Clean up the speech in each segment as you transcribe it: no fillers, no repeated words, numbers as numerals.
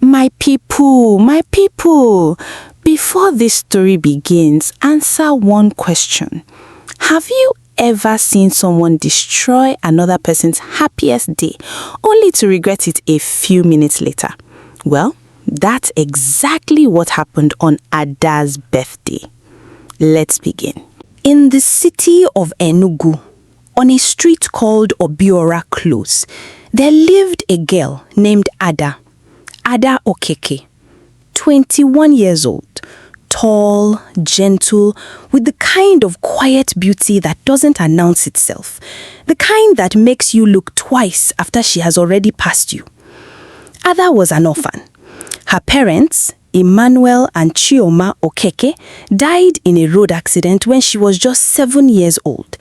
My people, before this story begins, answer one question. Have you ever seen someone destroy another person's happiest day only to regret it a few minutes later? Well, that's exactly what happened on Ada's birthday. Let's begin. In the city of Enugu, on a street called Obiora Close, there lived a girl named Ada Okeke, 21 years old, tall, gentle, with the kind of quiet beauty that doesn't announce itself, the kind that makes you look twice after she has already passed you. Ada was an orphan. Her parents, Emmanuel and Chioma Okeke, died in a road accident when she was just 7 years old.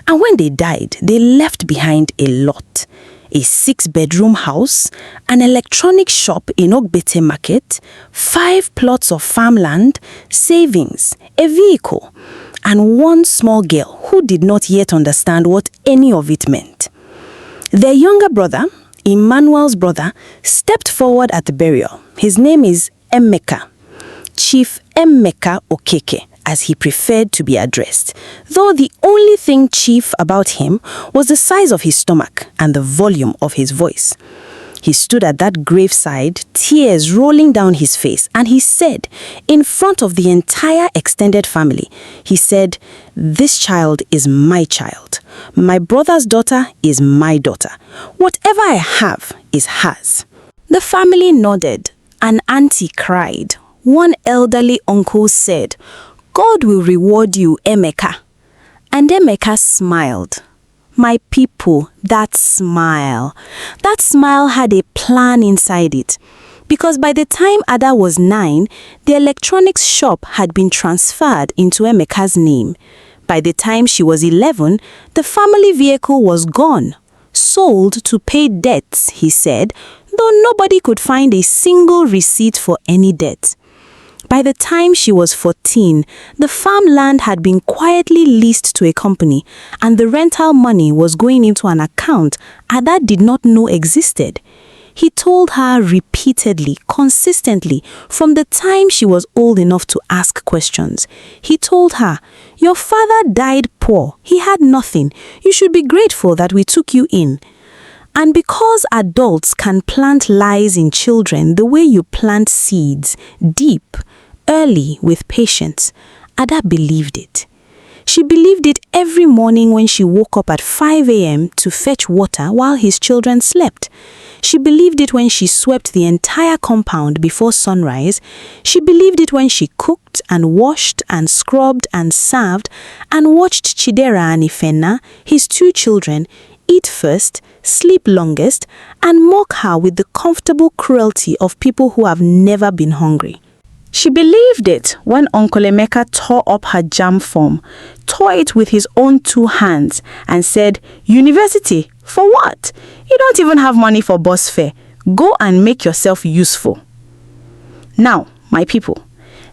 And when they died, they left behind a lot. A 6-bedroom house, an electronic shop in Ogbete Market, 5 plots of farmland, savings, a vehicle, and one small girl who did not yet understand what any of it meant. Their younger brother, Emmanuel's brother, stepped forward at the burial. His name is Emeka, Chief Emeka Okeke, as he preferred to be addressed, though the only thing chief about him was the size of his stomach and the volume of his voice. He stood at that graveside, tears rolling down his face, and he said, in front of the entire extended family, he said, "This child is my child. My brother's daughter is my daughter. Whatever I have is hers." The family nodded. An auntie cried. One elderly uncle said, "God will reward you, Emeka." And Emeka smiled. My people, that smile had a plan inside it. Because by the time Ada was 9, the electronics shop had been transferred into Emeka's name. By the time she was 11, the family vehicle was gone. Sold to pay debts, he said, though nobody could find a single receipt for any debt. By the time she was 14, the farmland had been quietly leased to a company, and the rental money was going into an account Ada did not know existed. He told her repeatedly, consistently, from the time she was old enough to ask questions. He told her, "Your father died poor. He had nothing. You should be grateful that we took you in." And because adults can plant lies in children the way you plant seeds, deep, early, with patience, Ada believed it. She believed it every morning when she woke up at 5 a.m. to fetch water while his children slept. She believed it when she swept the entire compound before sunrise. She believed it when she cooked and washed and scrubbed and served and watched Chidera and Ifena, his 2 children, eat first, sleep longest, and mock her with the comfortable cruelty of people who have never been hungry. She believed it when Uncle Emeka tore up her jam form, tore it with his own 2 hands, and said, "University? For what? You don't even have money for bus fare. Go and make yourself useful." Now, my people,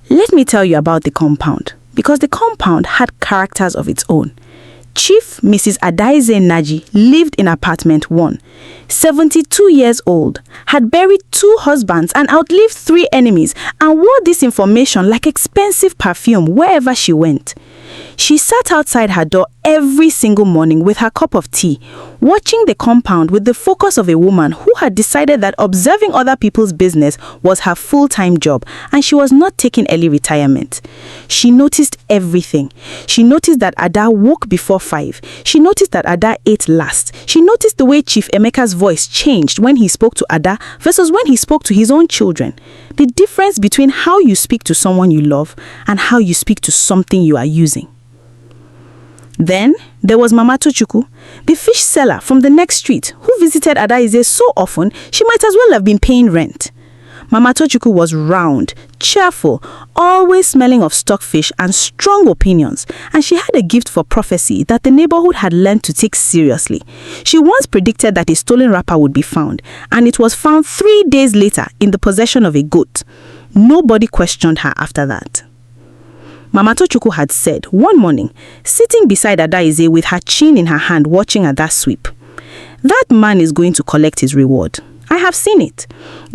let me tell you about the compound, because the compound had characters of its own. Chief Mrs. Adaize Naji lived in apartment 1, 72 years old, had buried 2 husbands and outlived 3 enemies, and wore this information like expensive perfume wherever she went. She sat outside her door every single morning with her cup of tea, watching the compound with the focus of a woman who had decided that observing other people's business was her full-time job, and she was not taking early retirement. She noticed everything. She noticed that Ada woke before 5. She noticed that Ada ate last. She noticed the way Chief Emeka's voice changed when he spoke to Ada versus when he spoke to his own children. The difference between how you speak to someone you love and how you speak to something you are using. Then there was Mama Tochukwu, the fish seller from the next street, who visited Adaize so often she might as well have been paying rent. Mama Tochukwu was round, cheerful, always smelling of stockfish and strong opinions, and she had a gift for prophecy that the neighborhood had learned to take seriously. She once predicted that a stolen wrapper would be found, and it was found 3 days later in the possession of a goat. Nobody questioned her after that. Mama Tochukwu had said one morning, sitting beside Adaize with her chin in her hand watching Ada sweep, "That man is going to collect his reward. I have seen it.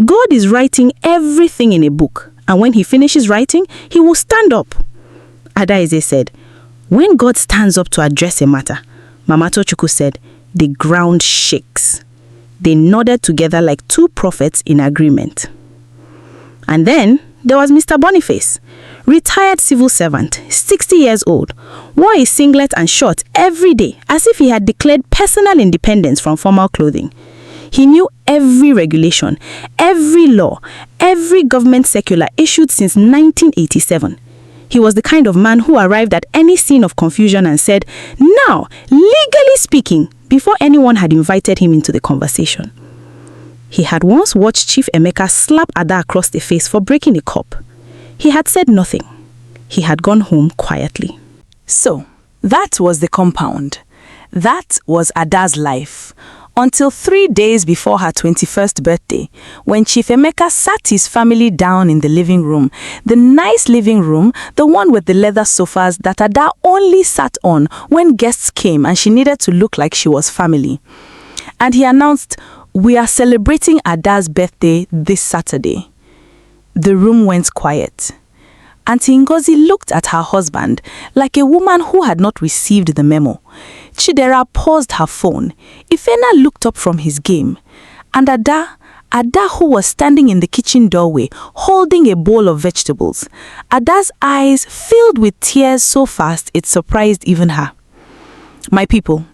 God is writing everything in a book, and when he finishes writing, he will stand up. Adaize said, when God stands up to address a matter, Mama Tochukwu said, the ground shakes. They nodded together like two prophets in agreement. And then there was Mr. Boniface, retired civil servant, 60 years old, wore a singlet and shorts every day as if he had declared personal independence from formal clothing. He knew every regulation, every law, every government circular issued since 1987. He was the kind of man who arrived at any scene of confusion and said, now, legally speaking, before anyone had invited him into the conversation. He had once watched Chief Emeka slap Ada across the face for breaking a cup. He had said nothing. He had gone home quietly. So, that was the compound. That was Ada's life. Until 3 days before her 21st birthday, when Chief Emeka sat his family down in the living room, the nice living room, the one with the leather sofas that Ada only sat on when guests came and she needed to look like she was family. And he announced, we are celebrating Ada's birthday this Saturday. The room went quiet. Auntie Ngozi looked at her husband like a woman who had not received the memo. Chidera paused her phone. Ifena looked up from his game. And Ada who was standing in the kitchen doorway holding a bowl of vegetables. Ada's eyes filled with tears so fast it surprised even her. My people,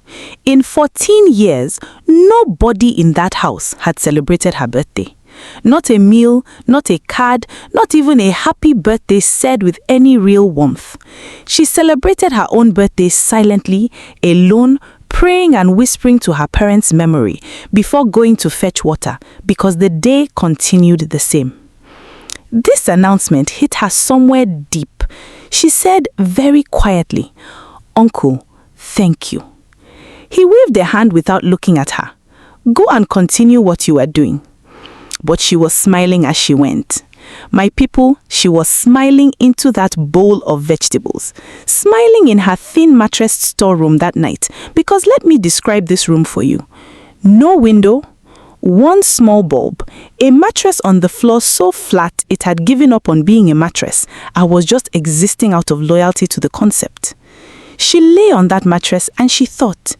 in 14 years, nobody in that house had celebrated her birthday. Not a meal, not a card, not even a happy birthday said with any real warmth. She celebrated her own birthday silently, alone, praying and whispering to her parents' memory before going to fetch water because the day continued the same. This announcement hit her somewhere deep. She said very quietly, "Uncle, thank you." He waved a hand without looking at her. "Go and continue what you are doing." But she was smiling as she went. My people, she was smiling into that bowl of vegetables, smiling in her thin mattress storeroom that night, because let me describe this room for you. No window, one small bulb, a mattress on the floor so flat it had given up on being a mattress. I was just existing out of loyalty to the concept. She lay on that mattress and she thought,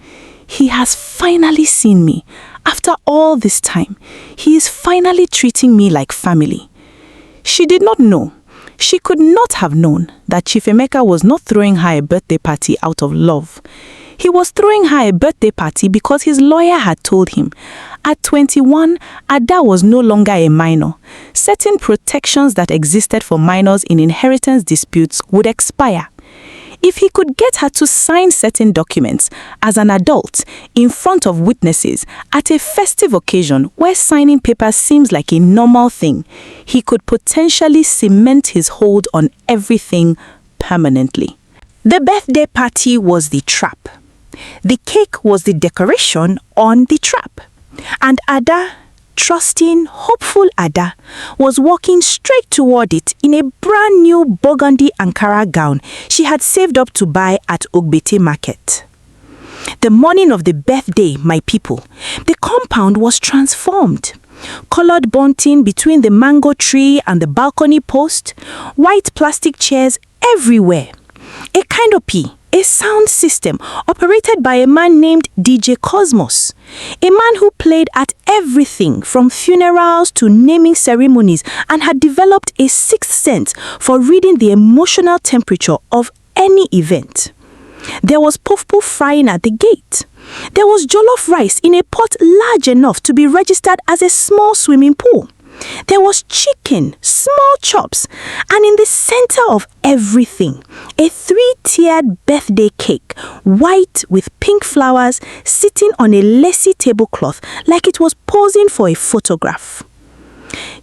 he has finally seen me. After all this time, he is finally treating me like family. She did not know. She could not have known that Chief Emeka was not throwing her a birthday party out of love. He was throwing her a birthday party because his lawyer had told him, at 21, Ada was no longer a minor. Certain protections that existed for minors in inheritance disputes would expire. If he could get her to sign certain documents as an adult in front of witnesses at a festive occasion where signing papers seems like a normal thing, he could potentially cement his hold on everything permanently. The birthday party was the trap. The cake was the decoration on the trap. And Ada, trusting, hopeful Ada, was walking straight toward it in a brand new burgundy Ankara gown she had saved up to buy at Ogbete Market. The morning of the birthday, my people, the compound was transformed. Colored bunting between the mango tree and the balcony post, white plastic chairs everywhere. A canopy, a sound system operated by a man named DJ Cosmos, a man who played at everything from funerals to naming ceremonies and had developed a sixth sense for reading the emotional temperature of any event. There was puff puff frying at the gate. There was jollof rice in a pot large enough to be registered as a small swimming pool. There was chicken, small chops, and in the center of everything, a 3-tiered birthday cake, white with pink flowers, sitting on a lacy tablecloth like it was posing for a photograph.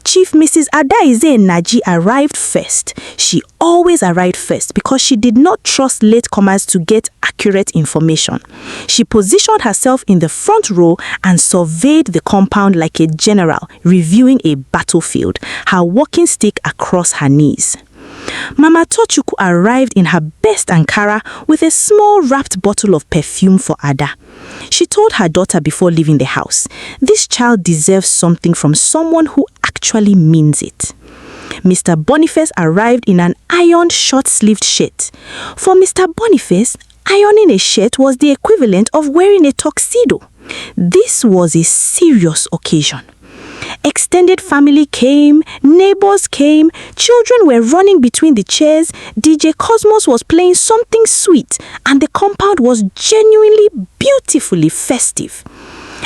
Chief Mrs. Adaize Naji arrived first. She always arrived first because she did not trust latecomers to get accurate information. She positioned herself in the front row and surveyed the compound like a general reviewing a battlefield, her walking stick across her knees. Mama Tochukwu arrived in her best Ankara with a small wrapped bottle of perfume for Ada. She told her daughter before leaving the house, this child deserves something from someone who actually means it. Mr. Boniface arrived in an ironed short-sleeved shirt. For Mr. Boniface, ironing a shirt was the equivalent of wearing a tuxedo. This was a serious occasion. Extended family came, neighbors came, children were running between the chairs, DJ Cosmos was playing something sweet, and the compound was genuinely beautifully festive.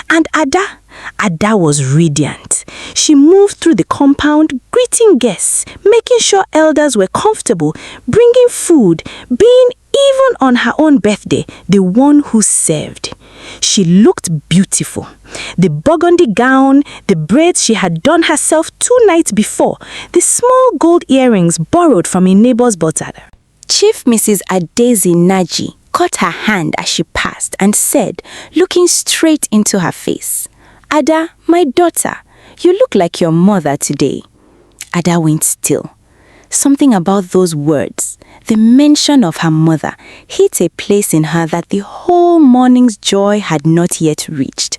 And Ada was radiant. She moved through the compound, greeting guests, making sure elders were comfortable, bringing food, being, even on her own birthday, the one who served. She looked beautiful. The burgundy gown, the braids she had done herself 2 nights before, the small gold earrings borrowed from a neighbor's daughter. Chief Mrs. Adezi Naji caught her hand as she passed and said, looking straight into her face, Ada, my daughter, you look like your mother today. Ada went still. Something about those words, the mention of her mother, hit a place in her that the whole morning's joy had not yet reached.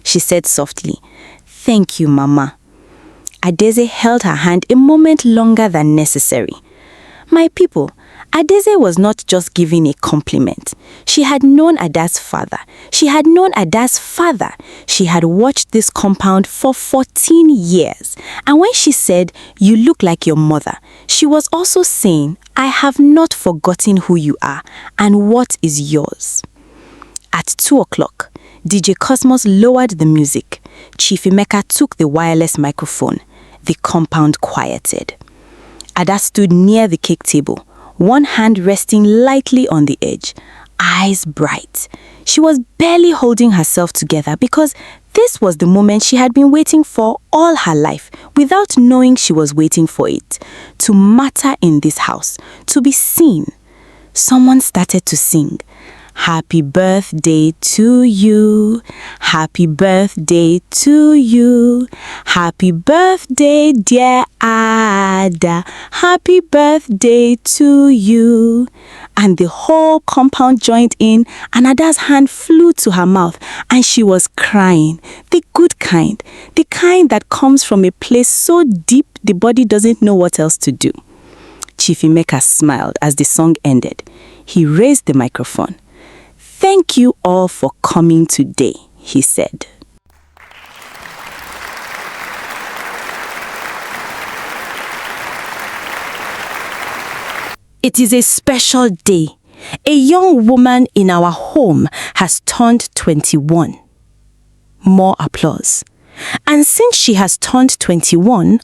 She said softly, Thank you, Mama. Adeze held her hand a moment longer than necessary. My people, Adeze was not just giving a compliment. She had known Ada's father. She had known Ada's father. She had watched this compound for 14 years. And when she said, you look like your mother, she was also saying, I have not forgotten who you are and what is yours. At 2 o'clock, DJ Cosmos lowered the music. Chief Emeka took the wireless microphone. The compound quieted. Ada stood near the cake table, one hand resting lightly on the edge, eyes bright. She was barely holding herself together because this was the moment she had been waiting for all her life, without knowing she was waiting for it. To matter in this house, to be seen. Someone started to sing. Happy birthday to you. Happy birthday to you. Happy birthday, dear Ada. Happy birthday to you. And the whole compound joined in, and Ada's hand flew to her mouth, and she was crying. The good kind. The kind that comes from a place so deep the body doesn't know what else to do. Chief Emeka smiled as the song ended. He raised the microphone. Thank you all for coming today, he said. It is a special day. A young woman in our home has turned 21. More applause. And since she has turned 21,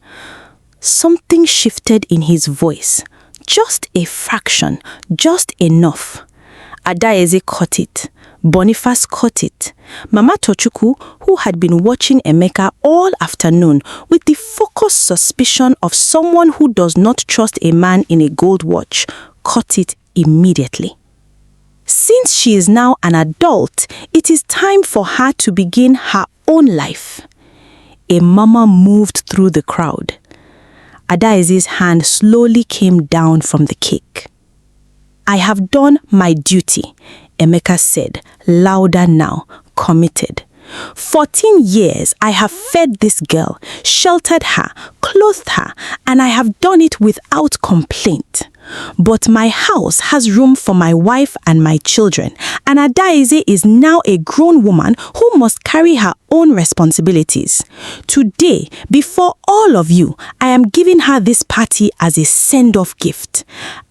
something shifted in his voice. Just a fraction, just enough. Adaeze caught it. Boniface caught it. Mama Tochukwu, who had been watching Emeka all afternoon with the focused suspicion of someone who does not trust a man in a gold watch, caught it immediately. Since she is now an adult, it is time for her to begin her own life. A murmur moved through the crowd. Adaeze's hand slowly came down from the cake. I have done my duty, Emeka said, louder now, committed. 14 years I have fed this girl, sheltered her, clothed her, and I have done it without complaint. But my house has room for my wife and my children, and Adaeze is now a grown woman who must carry her own responsibilities. Today, before all of you, I am giving her this party as a send-off gift.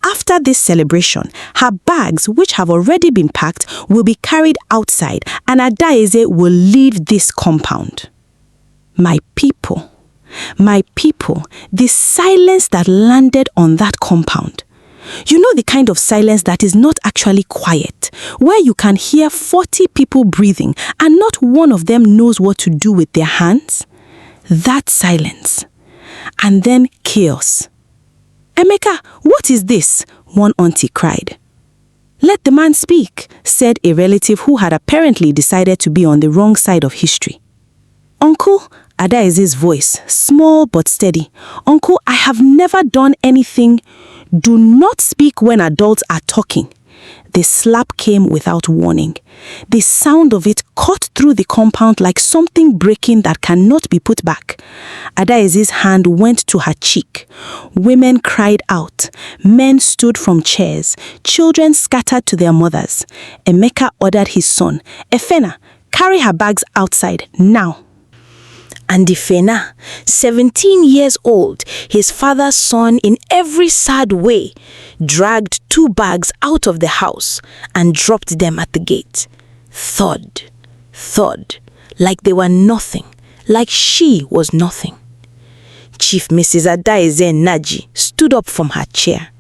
After this celebration, her bags, which have already been packed, will be carried outside, and Adaeze will leave this compound. My people, the silence that landed on that compound. You know, the kind of silence that is not actually quiet, where you can hear 40 people breathing and not one of them knows what to do with their hands? That silence. And then chaos. Emeka, what is this? One auntie cried. Let the man speak, said a relative who had apparently decided to be on the wrong side of history. Uncle, Adaeze's voice, small but steady. Uncle, I have never done anything. Do not speak when adults are talking. The slap came without warning. The sound of it cut through the compound like something breaking that cannot be put back. Adaeze's hand went to her cheek. Women cried out. Men stood from chairs. Children scattered to their mothers. Emeka ordered his son, Efena, carry her bags outside, now. And Ifena, 17 years old, his father's son in every sad way, dragged 2 bags out of the house and dropped them at the gate. Thud, thud, like they were nothing, like she was nothing. Chief Mrs. Adaeze Naji stood up from her chair.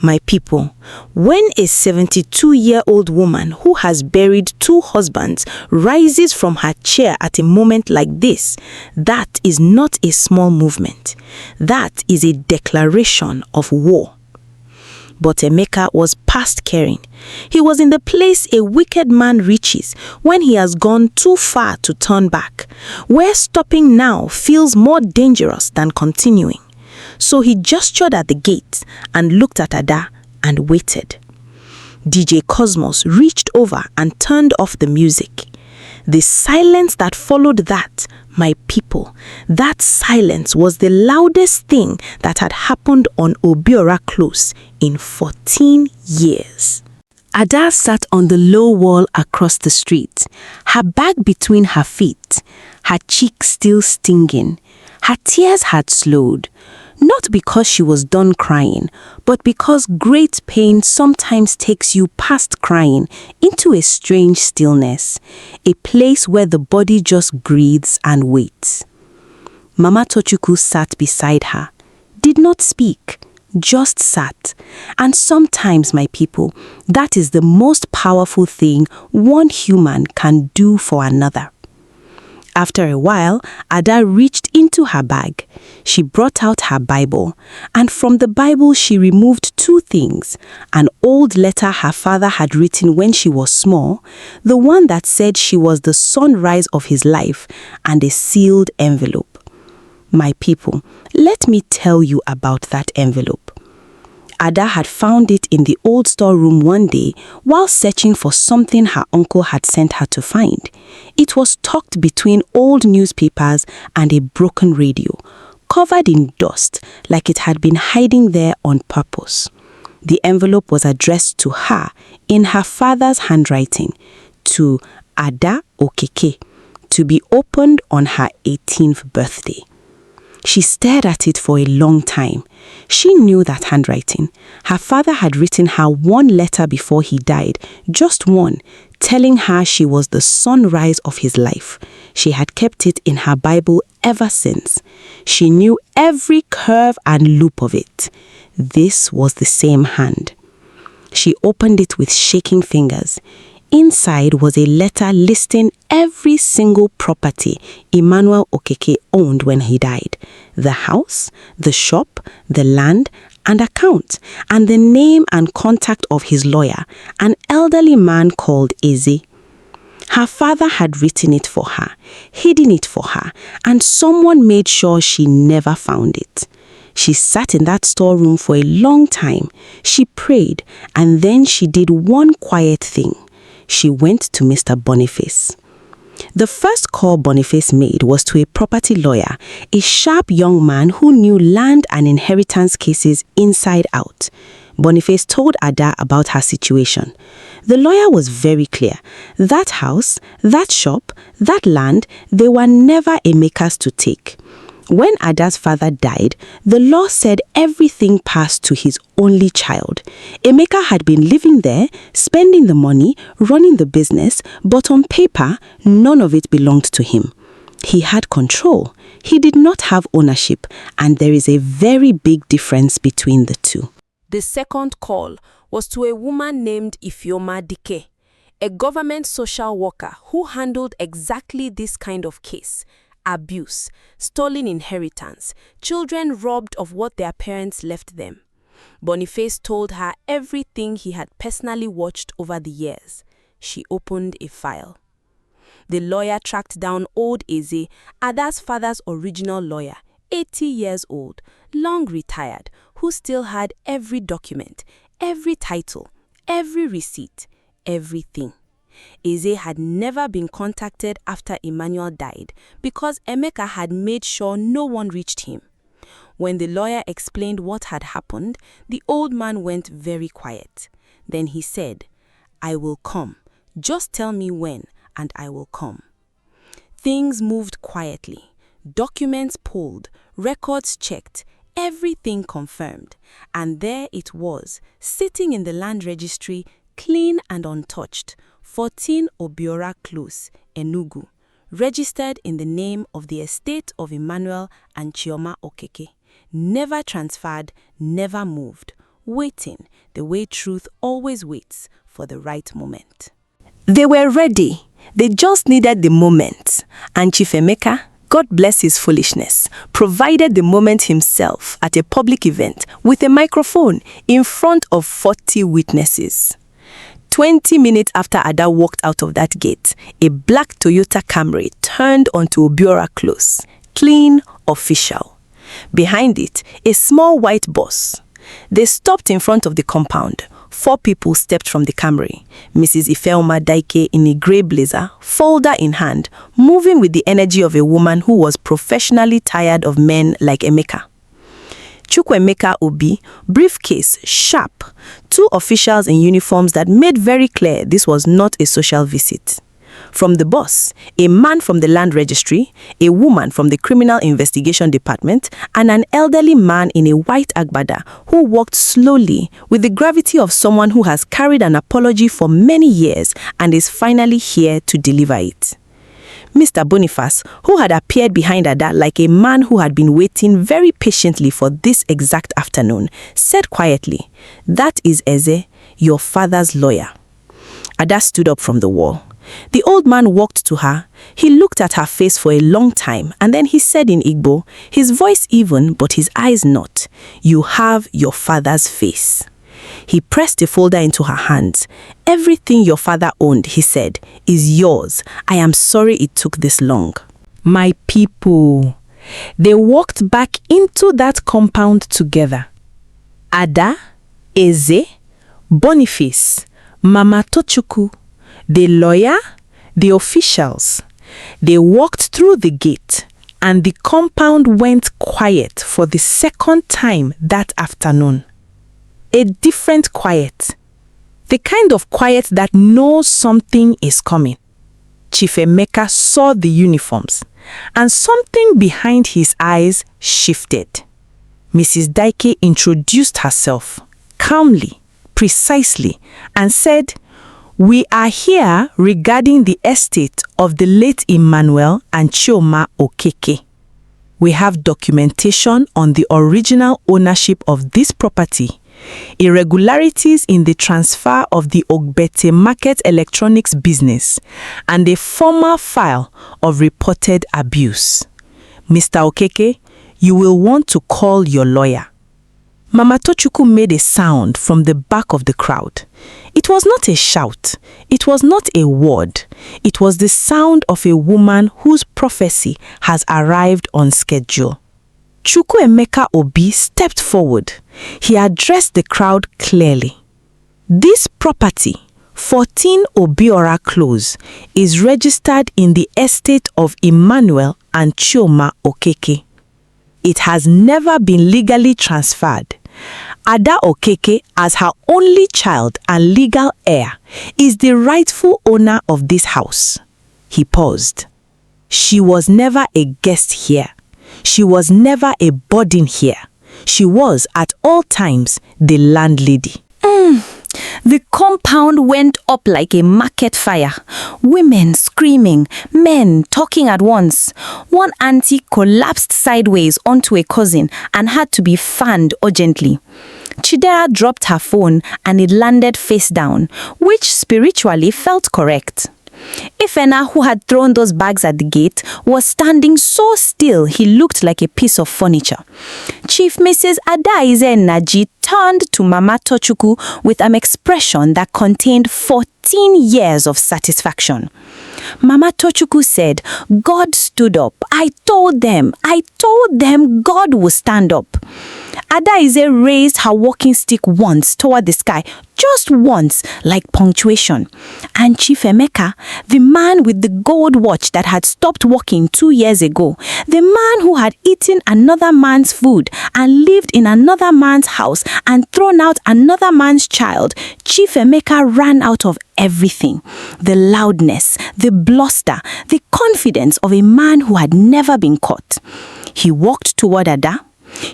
My people, when a 72-year-old woman who has buried 2 husbands rises from her chair at a moment like this, that is not a small movement. That is a declaration of war. But Emeka was past caring. He was in the place a wicked man reaches when he has gone too far to turn back, where stopping now feels more dangerous than continuing. So he gestured at the gate and looked at Ada and waited. DJ Cosmos reached over and turned off the music. The silence that followed that, my people, that silence was the loudest thing that had happened on Obiora Close in 14 years. Ada sat on the low wall across the street, her bag between her feet, her cheek still stinging. Her tears had slowed. Not because she was done crying, but because great pain sometimes takes you past crying into a strange stillness, a place where the body just breathes and waits. Mama Tochukwu sat beside her, did not speak, just sat. And sometimes, my people, that is the most powerful thing one human can do for another. After a while, Ada reached into her bag. She brought out her Bible, and from the Bible she removed 2 things: an old letter her father had written when she was small, the one that said she was the sunrise of his life, and a sealed envelope. My people, let me tell you about that envelope. Ada had found it in the old storeroom one day while searching for something her uncle had sent her to find. It was tucked between old newspapers and a broken radio, covered in dust like it had been hiding there on purpose. The envelope was addressed to her in her father's handwriting, to Ada Okeke, to be opened on her 18th birthday. She stared at it for a long time. She knew that handwriting. Her father had written her 1 letter before he died, just 1, telling her she was the sunrise of his life. She had kept it in her Bible ever since. She knew every curve and loop of it. This was the same hand. She opened it with shaking fingers. Inside was a letter listing every single property Emmanuel Okeke owned when he died: the house, the shop, the land, and account, and the name and contact of his lawyer, an elderly man called Eze. Her father had written it for her, hidden it for her, and someone made sure she never found it. She sat in that storeroom for a long time. She prayed, and then she did one quiet thing. She went to Mr. Boniface. The first call Boniface made was to a property lawyer, a sharp young man who knew land and inheritance cases inside out. Boniface told Ada about her situation. The lawyer was very clear. That house, that shop, that land, they were never Emeka's to take. When Ada's father died, the law said everything passed to his only child. Emeka had been living there, spending the money, running the business, but on paper, none of it belonged to him. He had control. He did not have ownership, and there is a very big difference between the two. The second call was to a woman named Ifeoma Dike, a government social worker who handled exactly this kind of case: abuse, stolen inheritance, children robbed of what their parents left them. Boniface told her everything he had personally watched over the years. She opened a file. The lawyer tracked down old Eze, Ada's father's original lawyer, 80 years old, long retired, who still had every document, every title, every receipt, everything. Eze had never been contacted after Emmanuel died because Emeka had made sure no one reached him. When the lawyer explained what had happened, the old man went very quiet. Then he said, "I will come. Just tell me when, and I will come." Things moved quietly. Documents pulled, records checked, everything confirmed. And there it was, sitting in the land registry, clean and untouched, 14 Obiora Close, Enugu, registered in the name of the estate of Emmanuel and Chioma Okeke. Never transferred, never moved, waiting the way truth always waits for the right moment. They were ready. They just needed the moment. And Chief Emeka, God bless his foolishness, provided the moment himself at a public event with a microphone in front of 40 witnesses. 20 minutes after Ada walked out of that gate, a black Toyota Camry turned onto Obiora Close. Clean, official. Behind it, a small white bus. They stopped in front of the compound. 4 people stepped from the Camry. Mrs. Ifeoma Daike in a grey blazer, folder in hand, moving with the energy of a woman who was professionally tired of men like Emeka. Chukwuemeka Obi, briefcase, sharp. 2 officials in uniforms that made very clear this was not a social visit. From the bus, a man from the land registry, a woman from the criminal investigation department, and an elderly man in a white agbada who walked slowly with the gravity of someone who has carried an apology for many years and is finally here to deliver it. Mr. Boniface, who had appeared behind Ada like a man who had been waiting very patiently for this exact afternoon, said quietly, "That is Eze, your father's lawyer." Ada stood up from the wall. The old man walked to her. He looked at her face for a long time, and then he said in Igbo, his voice even but his eyes not, "You have your father's face." He pressed the folder into her hands. "Everything your father owned," he said, "is yours. I am sorry it took this long." My people, they walked back into that compound together. Ada, Eze, Boniface, Mama Tochukwu, the lawyer, the officials. They walked through the gate, and the compound went quiet for the second time that afternoon. A different quiet. The kind of quiet that knows something is coming. Chief Emeka saw the uniforms, and something behind his eyes shifted. Mrs. Daike introduced herself, calmly, precisely, and said, "We are here regarding the estate of the late Emmanuel and Chioma Okeke. We have documentation on the original ownership of this property, irregularities in the transfer of the Ogbete Market Electronics business, and a formal file of reported abuse. Mr. Okeke, you will want to call your lawyer." Mama Tochukwu made a sound from the back of the crowd. It was not a shout. It was not a word. It was the sound of a woman whose prophecy has arrived on schedule. Chukwuemeka Obi stepped forward. He addressed the crowd clearly. This property, 14 Obiora Close, is registered in the estate of Emmanuel and Chioma Okeke. It has never been legally transferred. Ada Okeke, as her only child and legal heir, is the rightful owner of this house. He paused. She was never a guest here. She was never a burden here. She was at all times the landlady. The compound went up like a market fire. Women screaming, men talking at once. One auntie collapsed sideways onto a cousin and had to be fanned urgently. Chidera dropped her phone and it landed face down, which spiritually felt correct. Ifena, who had thrown those bags at the gate, was standing so still he looked like a piece of furniture. Chief Mrs. Adaize Naji turned to Mama Tochukwu with an expression that contained 14 years of satisfaction. Mama Tochukwu said, "God stood up. I told them God would stand up." Adaize raised her walking stick once toward the sky, just once, like punctuation. And Chief Emeka, the man with the gold watch that had stopped working 2 years ago, the man who had eaten another man's food and lived in another man's house and thrown out another man's child, Chief Emeka ran out of everything. The loudness, the bluster, the confidence of a man who had never been caught. He walked toward Ada.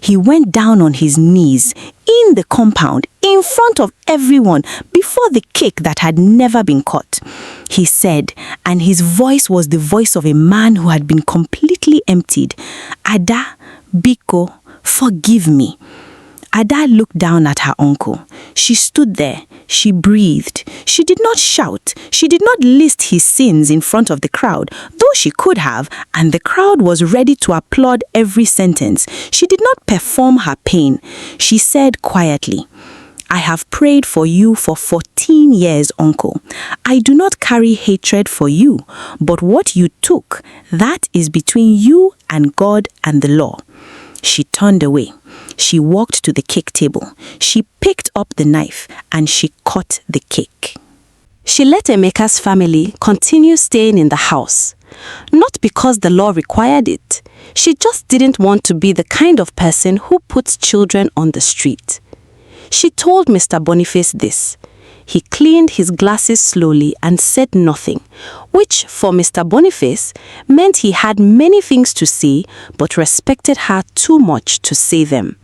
He went down on his knees in the compound in front of everyone before the cake that had never been cut. He said, and his voice was the voice of a man who had been completely emptied, "Ada, Biko, forgive me." Ada looked down at her uncle. She stood there. She breathed. She did not shout. She did not list his sins in front of the crowd, though she could have, and the crowd was ready to applaud every sentence. She did not perform her pain. She said quietly, "I have prayed for you for 14 years, uncle. I do not carry hatred for you, but what you took, that is between you and God and the law." She turned away. She walked to the cake table. She picked up the knife and she cut the cake. She let Emeka's family continue staying in the house. Not because the law required it. She just didn't want to be the kind of person who puts children on the street. She told Mr. Boniface this. He cleaned his glasses slowly and said nothing, which for Mr. Boniface meant he had many things to say but respected her too much to say them.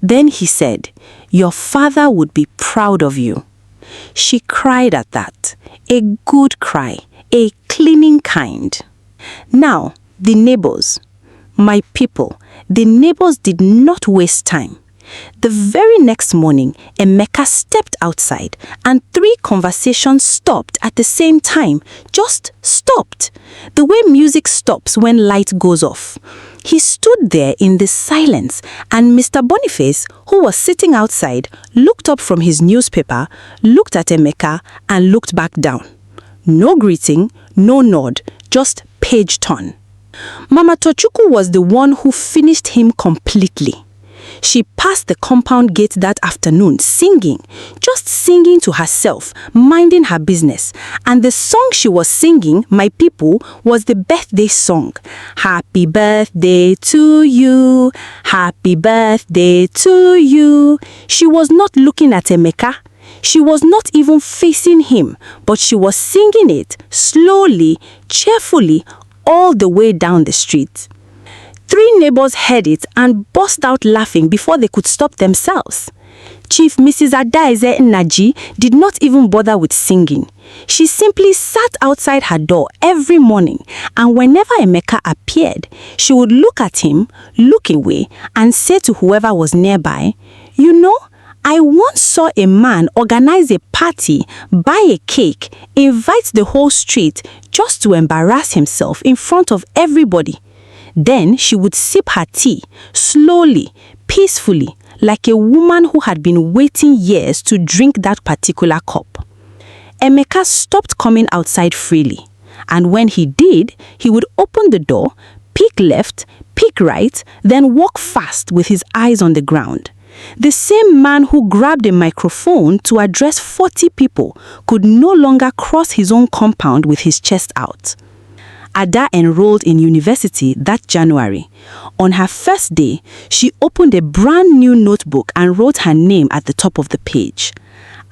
Then he said, "Your father would be proud of you." She cried at that, a good cry, a cleaning kind. Now, the neighbors, my people, the neighbors did not waste time. The very next morning, Emeka stepped outside and 3 conversations stopped at the same time, just stopped, the way music stops when light goes off. He stood there in the silence and Mr. Boniface, who was sitting outside, looked up from his newspaper, looked at Emeka and looked back down. No greeting, no nod, just page turn. Mama Tochukwu was the one who finished him completely. She passed the compound gate that afternoon singing, just singing to herself, minding her business. And the song she was singing, my people, was the birthday song. Happy birthday to you, happy birthday to you. She was not looking at Emeka. She was not even facing him, but she was singing it slowly, cheerfully, all the way down the street. 3 neighbors heard it and burst out laughing before they could stop themselves. Chief Mrs. Adaize Naji did not even bother with singing. She simply sat outside her door every morning, and whenever Emeka appeared, she would look at him, look away, and say to whoever was nearby, "You know, I once saw a man organize a party, buy a cake, invite the whole street just to embarrass himself in front of everybody." Then she would sip her tea, slowly, peacefully, like a woman who had been waiting years to drink that particular cup. Emeka stopped coming outside freely, and when he did, he would open the door, peek left, peek right, then walk fast with his eyes on the ground. The same man who grabbed a microphone to address 40 people could no longer cross his own compound with his chest out. Ada enrolled in university that January. On her first day, she opened a brand new notebook and wrote her name at the top of the page,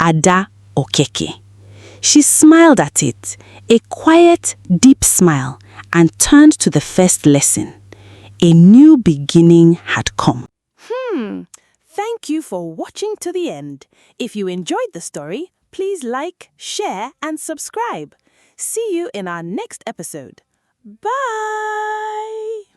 Ada Okeke. She smiled at it, a quiet, deep smile, and turned to the first lesson. A new beginning had come. Thank you for watching to the end. If you enjoyed the story, please like, share, and subscribe. See you in our next episode. Bye!